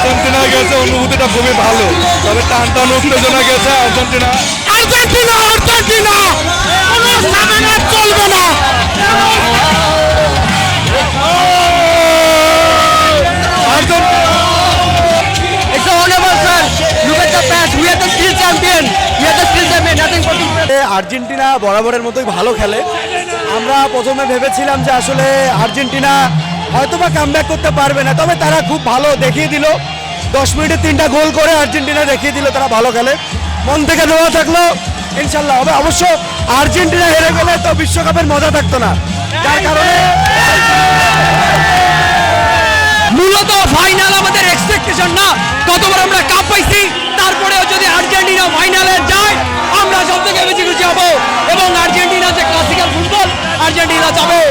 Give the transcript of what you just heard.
Argentina গেছে, অনুভূতিটা খুবই ভালো, তবে টান টান উত্তেজনা গেছে আর্জেন্টিনা। আর্জেন্টিনা আর্জেন্টিনা কোনো ঝামেলা চলবে না। আর্জেন্টিনা বরাবরের মতোই ভালো খেলে। আমরা প্রথমে ভেবেছিলাম যে আসলে আর্জেন্টিনা হয়তোবা কামব্যাক করতে পারবে না, তবে তারা খুব ভালো দেখিয়ে দিল। 10 মিনিটে 3টা গোল করে আর্জেন্টিনা দেখিয়ে দিল তারা ভালো খেলে। মন থেকে দোয়া থাকলো ইনশাল্লাহ হবে। অবশ্য আর্জেন্টিনা হেরে গেলে তো বিশ্বকাপের মজা থাকতো না, যার কারণে মূলত ফাইনাল আমাদের এক্সপেকটেশন না। কতবার আমরা কাপ পাইছি, তারপরেও যদি আর্জেন্টিনা ফাইনালে যায় আমরা সব থেকে বেশি খুশি হব। এবং আর্জেন্টিনা যে ক্লাসিক্যাল ফুটবল, আর্জেন্টিনা যাবে।